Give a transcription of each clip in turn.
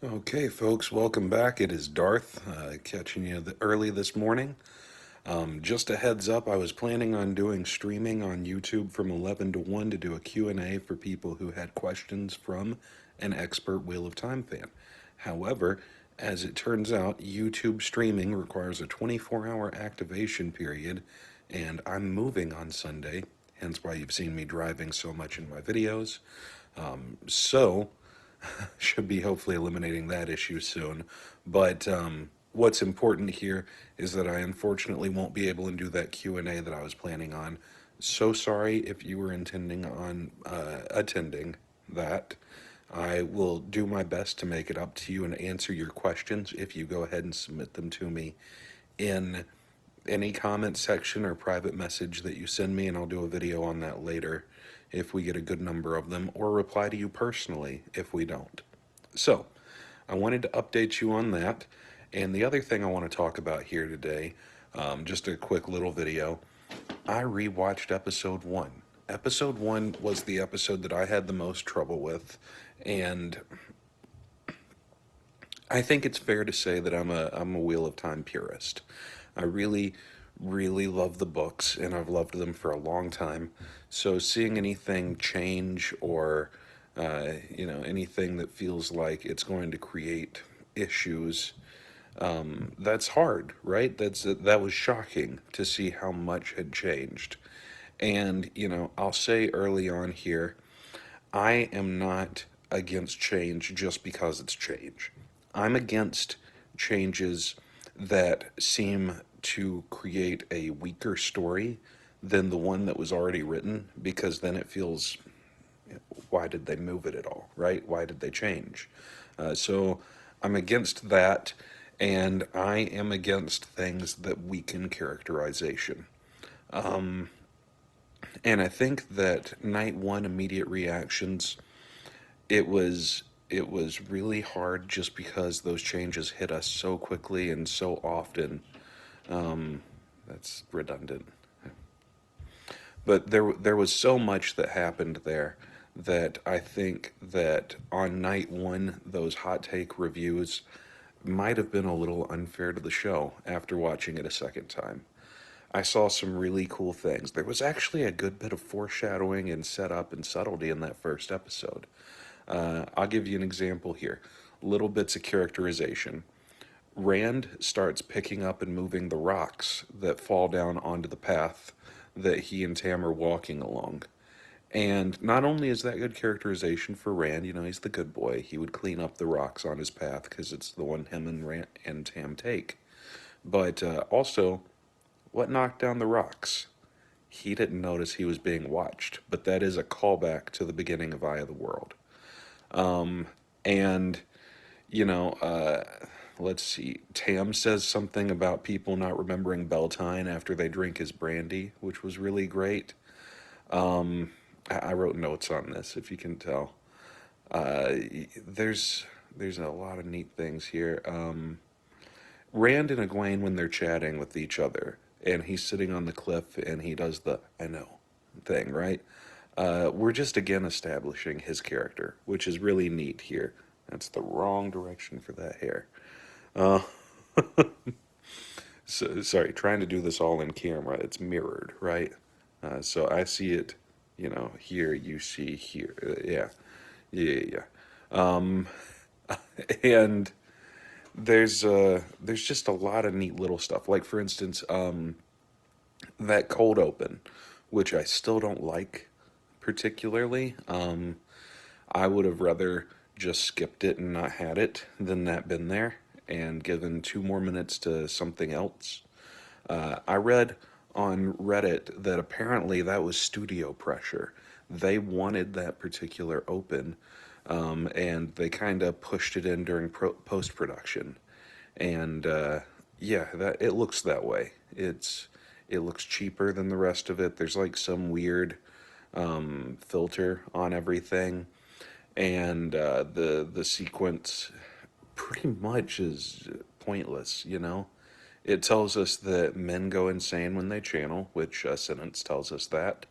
Okay, folks, welcome back. It is Darth, catching you early this morning. Just a heads up, I was planning on doing streaming on YouTube from 11 to 1 to do a Q&A for people who had questions from an expert Wheel of Time fan. However, as it turns out, YouTube streaming requires a 24-hour activation period, and I'm moving on Sunday, hence why you've seen me driving so much in my videos. So, should be hopefully eliminating that issue soon. But what's important here is that I unfortunately won't be able to do that Q&A that I was planning on. So sorry if you were intending on attending that. I will do my best to make it up to you and answer your questions if you go ahead and submit them to me in any comment section or private message that you send me, and I'll do a video on that later if we get a good number of them, or reply to you personally if we don't. So, I wanted to update you on that. And the other thing I want to talk about here today, just a quick little video. I rewatched episode one. Episode one was the episode that I had the most trouble with, and I think it's fair to say that I'm a Wheel of Time purist. I really love the books, and I've loved them for a long time. So seeing anything change or anything that feels like it's going to create issues, that's hard, right? That was shocking to see how much had changed. And I'll say early on here, I am not against change just because it's change. I'm against changes that seem to create a weaker story than the one that was already written, because then it feels, why did they move it at all, right? Why did they change? So I'm against that, and I am against things that weaken characterization. And I think that night one immediate reactions, it was really hard just because those changes hit us so quickly and so often. That's redundant. But there was so much that happened there that I think that on night one, those hot take reviews might have been a little unfair to the show after watching it a second time. I saw some really cool things. There was actually a good bit of foreshadowing and setup and subtlety in that first episode. I'll give you an example here. Little bits of characterization. Rand starts picking up and moving the rocks that fall down onto the path that he and Tam are walking along. And not only is that good characterization for Rand, he's the good boy. He would clean up the rocks on his path because it's the one him and Rand and Tam take. But also, what knocked down the rocks? He didn't notice he was being watched, but that is a callback to the beginning of Eye of the World. And, you know, uh, let's see, Tam says something about people not remembering Beltane after they drink his brandy, which was really great. I wrote notes on this, if you can tell. Uh, there's a lot of neat things here. Rand and Egwene, when they're chatting with each other, and he's sitting on the cliff and he does the "I know" thing, right? We're just again establishing his character, which is really neat here. That's the wrong direction for that hair. Uh, sorry, trying to do this all in camera. It's mirrored, right? So I see it, here. You see here. Yeah. Um, and there's just a lot of neat little stuff. Like for instance, that cold open, which I still don't like particularly. I would have rather just skipped it and not had it than that been there and given 2 more minutes to something else. I read on Reddit that apparently that was studio pressure. They wanted that particular open, and they kind of pushed it in during post production. And yeah, that it looks that way. It looks cheaper than the rest of it. There's like some weird filter on everything, and the sequence pretty much is pointless. It tells us that men go insane when they channel, which a sentence tells us that.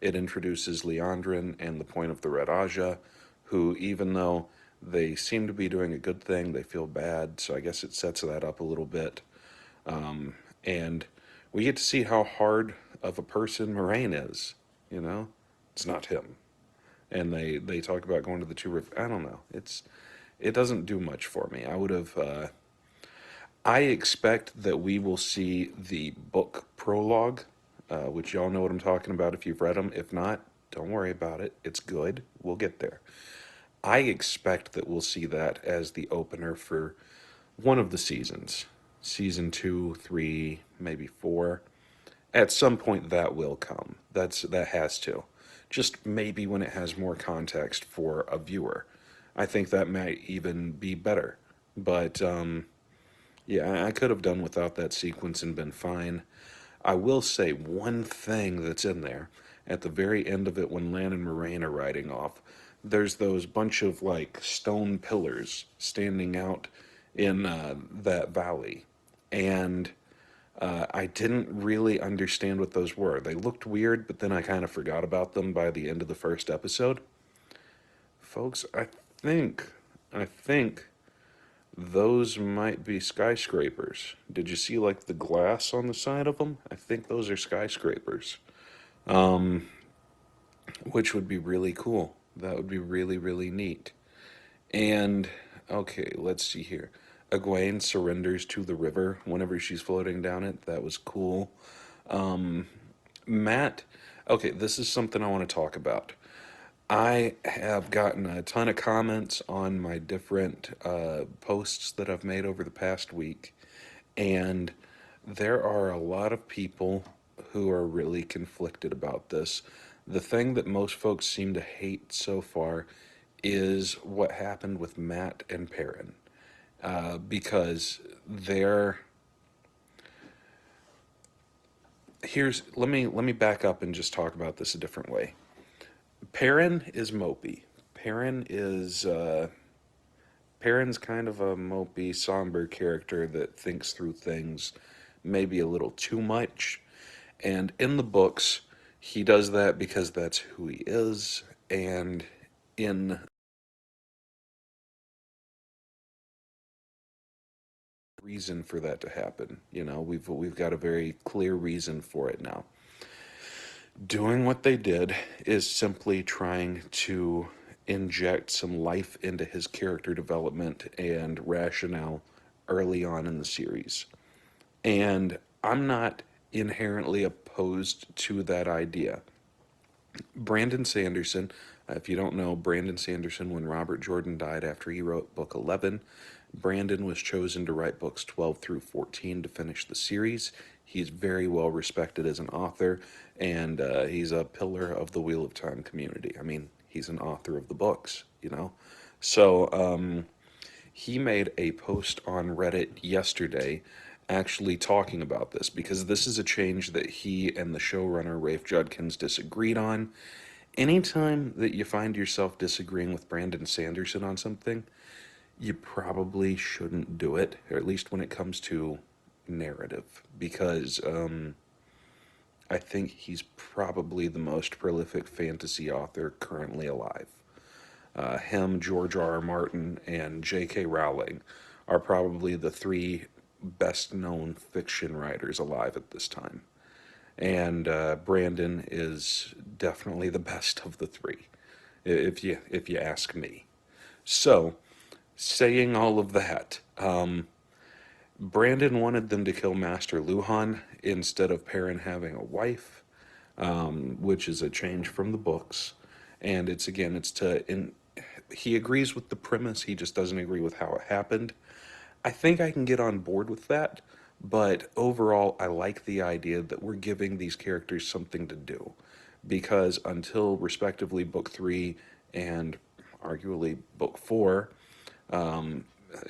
It introduces Leandrin and the Point of the Red Aja, who, even though They seem to be doing a good thing. They feel bad, so I guess it sets that up a little bit. And we get to see how hard of a person Moraine is. You know, it's not him. And they talk about going to the two river. I don't know. It doesn't do much for me. I would have. I expect that we will see the book prologue, which y'all know what I'm talking about if you've read them. If not, don't worry about it. It's good. We'll get there. I expect that we'll see that as the opener for one of the seasons. Season two, three, maybe four. At some point that will come. That has to. Just maybe when it has more context for a viewer. I think that might even be better. But yeah, I could have done without that sequence and been fine. I will say one thing that's in there at the very end of it when Lan and Moraine are riding off. There's those bunch of like stone pillars standing out in that valley, and I didn't really understand what those were. They looked weird, but then I kind of forgot about them by the end of the first episode. Folks, think, I think those might be skyscrapers. Did you see like the glass on the side of them? I think those are skyscrapers, which would be really cool. That would be really, really neat. And okay, let's see here. Egwene surrenders to the river whenever she's floating down it. That was cool. Matt, okay, this is something I want to talk about. I have gotten a ton of comments on my different posts that I've made over the past week, and there are a lot of people who are really conflicted about this. The thing that most folks seem to hate so far is what happened with Matt and Perrin, because they're here's let me back up and just talk about this a different way. Perrin is mopey. Perrin is Perrin's kind of a mopey, somber character that thinks through things maybe a little too much. And in the books, he does that because that's who he is. And in reason for that to happen, we've got a very clear reason for it now. Doing what they did is simply trying to inject some life into his character development and rationale early on in the series. And I'm not inherently opposed to that idea. Brandon Sanderson, if you don't know, Brandon Sanderson, when Robert Jordan died after he wrote book 11, Brandon was chosen to write books 12 through 14 to finish the series. He's very well respected as an author, and he's a pillar of the Wheel of Time community. I mean, he's an author of the books, you know? So, he made a post on Reddit yesterday actually talking about this because this is a change that he and the showrunner Rafe Judkins disagreed on. Anytime that you find yourself disagreeing with Brandon Sanderson on something, you probably shouldn't do it, or at least when it comes to narrative, because I think he's probably the most prolific fantasy author currently alive. Him, George R. R. Martin, and J.K. Rowling are probably the three best known fiction writers alive at this time. And Brandon is definitely the best of the three, if you ask me. So, saying all of that, Brandon wanted them to kill Master Luhan instead of Perrin having a wife, which is a change from the books. And it's again, it's to in. He agrees with the premise. He just doesn't agree with how it happened. I think I can get on board with that, but overall, I like the idea that we're giving these characters something to do, because until respectively book three and arguably book four,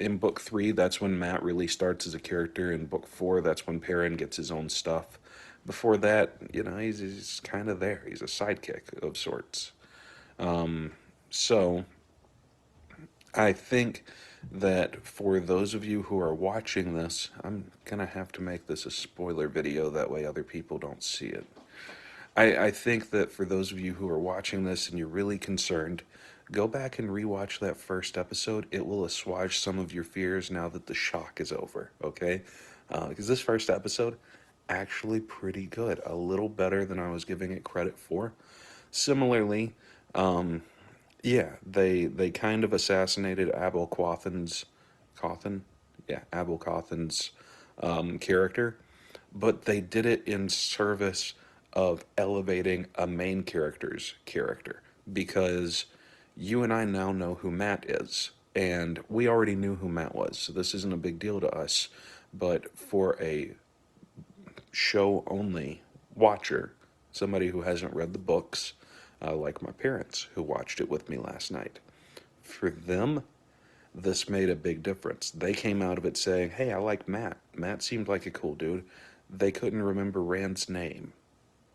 in book three, that's when Matt really starts as a character. In book four, that's when Perrin gets his own stuff. Before that, he's kind of there. He's a sidekick of sorts. So I think that for those of you who are watching this, I'm gonna have to make this a spoiler video, that way other people don't see it. I think that for those of you who are watching this and you're really concerned Go back and rewatch that first episode. It will assuage some of your fears now that the shock is over, okay? Because this first episode, actually pretty good. A little better than I was giving it credit for. Similarly, yeah, they kind of assassinated Abel Cawthon, yeah, Abel Cawthon's character, but they did it in service of elevating a main character's character because you and I now know who Matt is, and we already knew who Matt was, so this isn't a big deal to us. But for a show only watcher, somebody who hasn't read the books, like my parents who watched it with me last night, for them, this made a big difference. They came out of it saying, "Hey, I like Matt. Matt seemed like a cool dude." They couldn't remember Rand's name,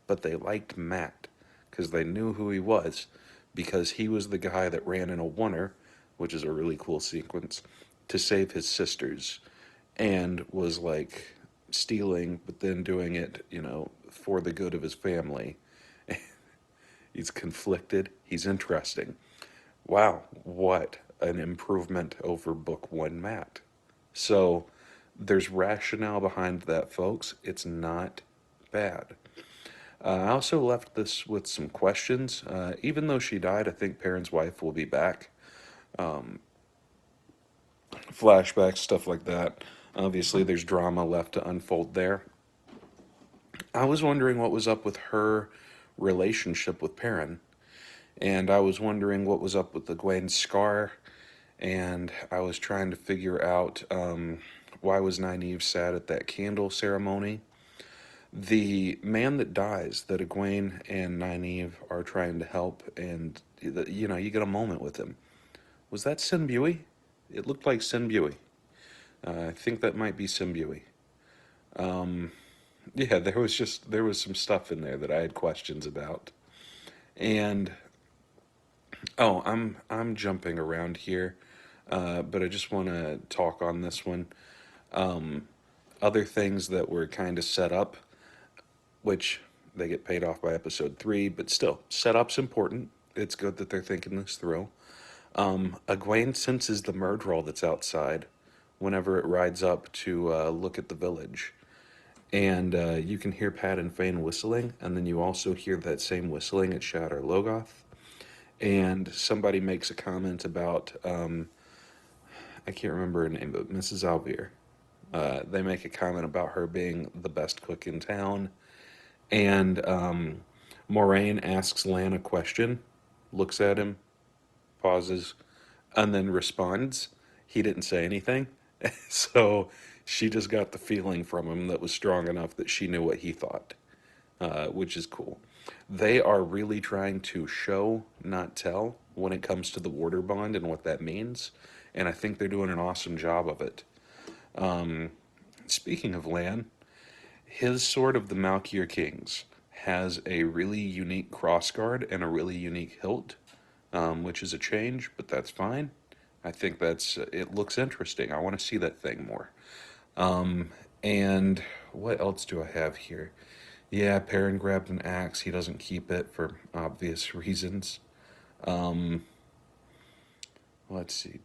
but they liked Matt because they knew who he was because he was the guy that ran in a oneer, which is a really cool sequence, to save his sisters and was like stealing, but then doing it, for the good of his family. He's conflicted, he's interesting. Wow, what an improvement over book one Matt. So there's rationale behind that, folks. It's not bad. I also left this with some questions. Even though she died, I think Perrin's wife will be back. Flashbacks, stuff like that. Obviously, there's drama left to unfold there. I was wondering what was up with her relationship with Perrin, and I was wondering what was up with the Egwene scar, and I was trying to figure out why was Nynaeve sad at that candle ceremony. The man that dies, that Egwene and Nynaeve are trying to help, and you get a moment with him. Was that Sinbui? It looked like Sinbui. I think that might be Sinbui. Yeah, there was some stuff in there that I had questions about. And oh, I'm jumping around here, but I just want to talk on this one. Other things that were kind of set up, which they get paid off by episode 3, but still, setup's important. It's good that they're thinking this through. Egwene senses the Myrddraal that's outside whenever it rides up to look at the village. And you can hear Pat and Fane whistling, and then you also hear that same whistling at Shadar Logoth. And somebody makes a comment about, I can't remember her name, but Mrs. Alvear. They make a comment about her being the best cook in town. And Moraine asks Lan a question, looks at him, pauses, and then responds. He didn't say anything. So she just got the feeling from him that was strong enough that she knew what he thought, which is cool. They are really trying to show, not tell, when it comes to the water bond and what that means. And I think they're doing an awesome job of it. Speaking of Lan, his Sword of the Malkier Kings has a really unique crossguard and a really unique hilt, which is a change, but that's fine. I think it looks interesting. I want to see that thing more. And what else do I have here? Yeah, Perrin grabbed an axe. He doesn't keep it for obvious reasons. Let's see.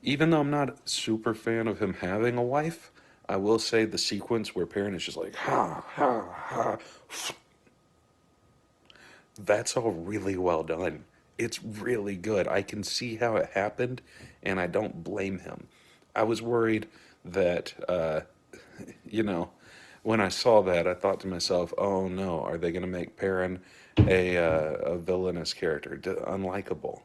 Even though I'm not a super fan of him having a wife, I will say the sequence where Perrin is just like, ha, ha, ha, that's all really well done. It's really good. I can see how it happened, and I don't blame him. I was worried that, you know, when I saw that, I thought to myself, "Oh no, are they going to make Perrin a villainous character, unlikable,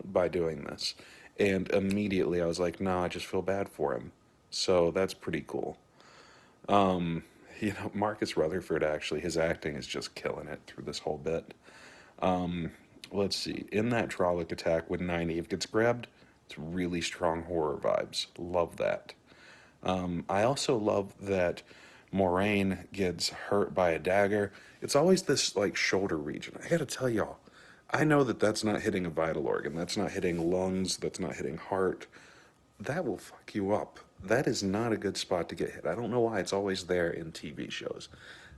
by doing this?" And immediately I was like, "No, I just feel bad for him." So that's pretty cool. Marcus Rutherford actually, his acting is just killing it through this whole bit. Let's see. In that Trolloc attack when Nynaeve gets grabbed, it's really strong horror vibes. Love that. I also love that Moraine gets hurt by a dagger. It's always this like shoulder region. I gotta tell y'all, I know that that's not hitting a vital organ. That's not hitting lungs. That's not hitting heart. That will fuck you up. That is not a good spot to get hit. I don't know why it's always there in TV shows.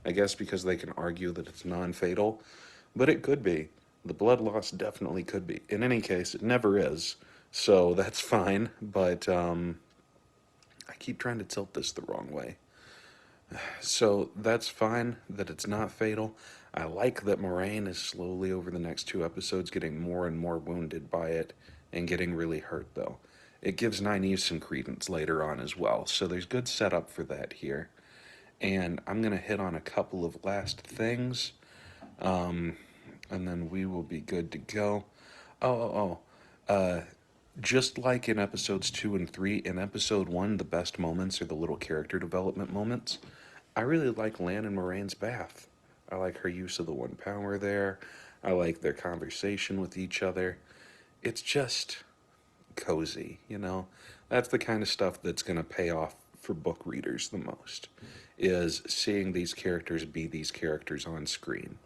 I guess because they can argue that it's non fatal, but it could be. The blood loss definitely could be. In any case, it never is, so that's fine. But I keep trying to tilt this the wrong way. So that's fine that it's not fatal. I like that Moraine is slowly over the next two episodes getting more and more wounded by it and getting really hurt, though. It gives Nynaeve some credence later on as well, so there's good setup for that here. And I'm going to hit on a couple of last things, and then we will be good to go. Oh. Just like in episodes 2 and 3, in episode 1, the best moments are the little character development moments. I really like Lan and Moraine's bath. I like her use of the one power there. I like their conversation with each other. It's just cozy, you know? That's the kind of stuff that's going to pay off for book readers the most, is seeing these characters be these characters on screen.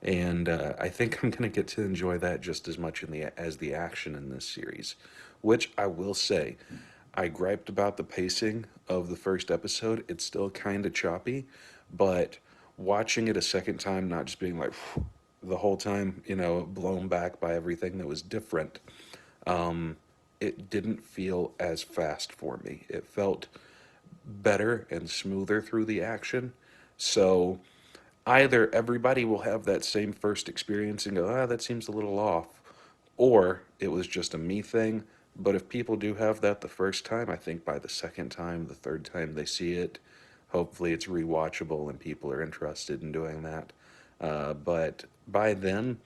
And I think I'm going to get to enjoy that just as much as the action in this series, which I will say, I griped about the pacing of the first episode. It's still kind of choppy, but watching it a second time, not just being like the whole time, blown back by everything that was different, it didn't feel as fast for me. It felt better and smoother through the action. So either everybody will have that same first experience and go, that seems a little off, or it was just a me thing. But if people do have that the first time, I think by the second time, the third time they see it, hopefully it's rewatchable and people are interested in doing that. But by then,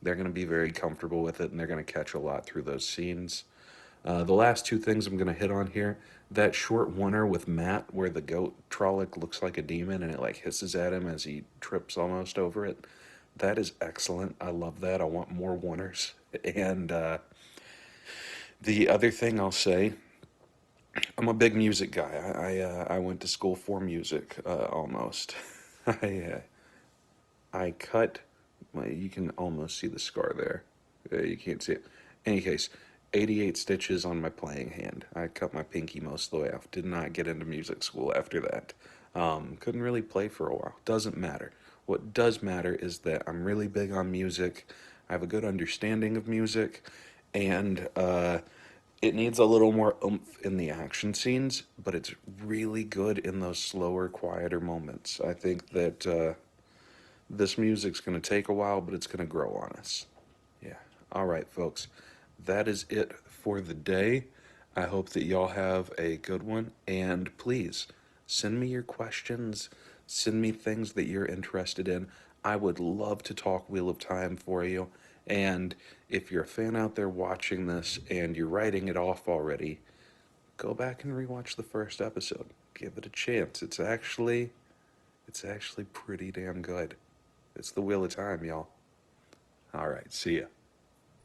they're going to be very comfortable with it and they're going to catch a lot through those scenes. The last two things I'm going to hit on here, that short oneer with Matt where the goat Trolloc looks like a demon and it like hisses at him as he trips almost over it. That is excellent. I love that. I want more oneers. And the other thing I'll say, I'm a big music guy. I went to school for music almost. I I cut. Well, you can almost see the scar there. You can't see it. In any case, 88 stitches on my playing hand. I cut my pinky most of the way off. Did not get into music school after that. Couldn't really play for a while. Doesn't matter. What does matter is that I'm really big on music. I have a good understanding of music, and it needs a little more oomph in the action scenes, but it's really good in those slower, quieter moments. I think that this music's going to take a while, but it's going to grow on us. Yeah. All right, folks. That is it for the day. I hope that y'all have a good one. And please send me your questions. Send me things that you're interested in. I would love to talk Wheel of Time for you. And if you're a fan out there watching this and you're writing it off already, go back and rewatch the first episode. Give it a chance. It's actually pretty damn good. It's the Wheel of Time, y'all. All right, see ya.